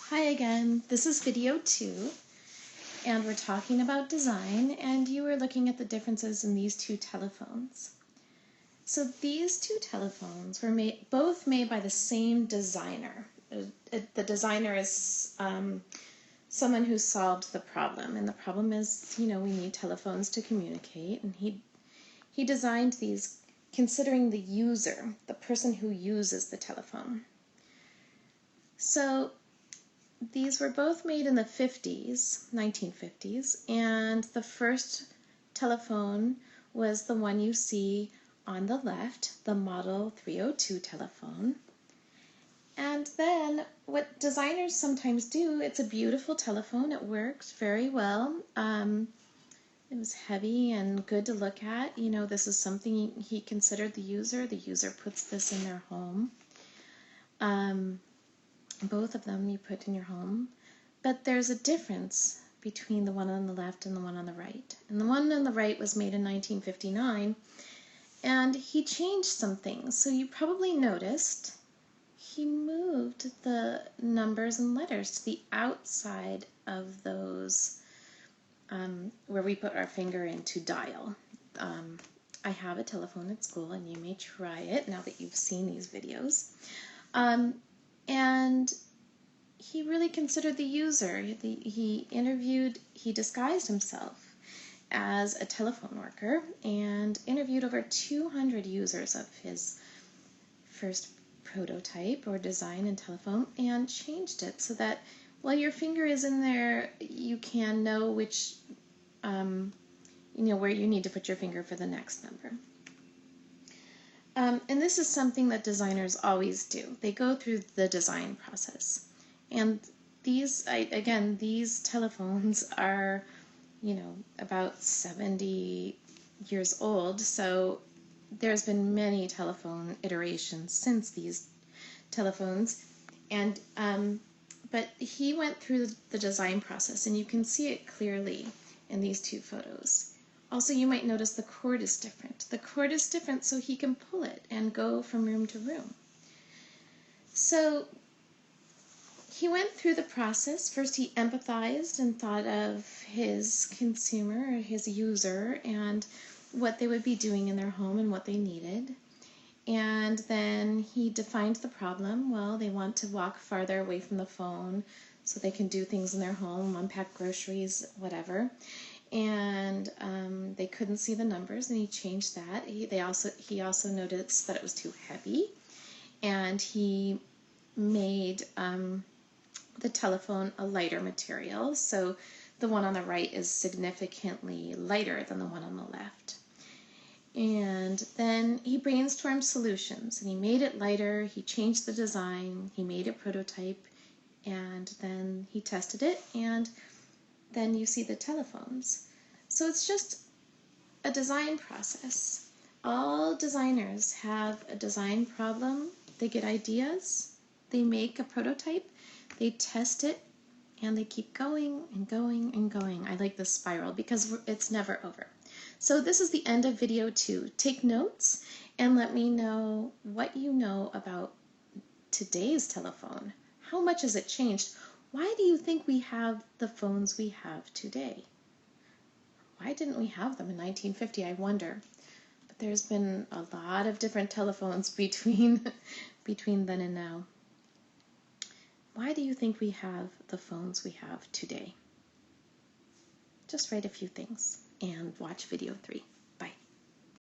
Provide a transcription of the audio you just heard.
Hi again, this is video 2, and we're talking about design, and you were looking at the differences in these two telephones. So these two telephones were both made by the same designer. The designer is someone who solved the problem, and the problem is, we need telephones to communicate, and he designed these considering the user, the person who uses the telephone. So these were both made in the 1950s, and the first telephone was the one you see on the left, the Model 302 telephone. And then what designers sometimes do, it's a beautiful telephone, it works very well. It was heavy and good to look at. This is something he considered the user puts this in their home. Both of them you put in your home, but there's a difference between the one on the left and the one on the right. And the one on the right was made in 1959, and he changed some things. So you probably noticed he moved the numbers and letters to the outside of those where we put our finger in to dial. I have a telephone at school, and you may try it now that you've seen these videos. And he really considered the user. He disguised himself as a telephone worker and interviewed over 200 users of his first prototype or design in telephone and changed it so that while your finger is in there, you can know which, where you need to put your finger for the next number. And this is something that designers always do. They go through the design process. And these telephones are, about 70 years old. So there's been many telephone iterations since these telephones. And but he went through the design process, and you can see it clearly in these two photos. Also, you might notice the cord is different. The cord is different so he can pull it and go from room to room. So he went through the process. First, he empathized and thought of his consumer, or his user, and what they would be doing in their home and what they needed. And then he defined the problem. Well, they want to walk farther away from the phone so they can do things in their home, unpack groceries, whatever. And they couldn't see the numbers, and he changed that. He also noticed that it was too heavy, and he made the telephone a lighter material. So the one on the right is significantly lighter than the one on the left. And then he brainstormed solutions, and he made it lighter. He changed the design. He made a prototype, and then he tested it, and then you see the telephones. So it's just a design process. All designers have a design problem. They get ideas, they make a prototype, they test it, and they keep going and going and going. I like this spiral because it's never over. So this is the end of video 2. Take notes and let me know what you know about today's telephone. How much has it changed? Why do you think we have the phones we have today? Why didn't we have them in 1950, I wonder? But there's been a lot of different telephones between then and now. Why do you think we have the phones we have today? Just write a few things and watch video 3.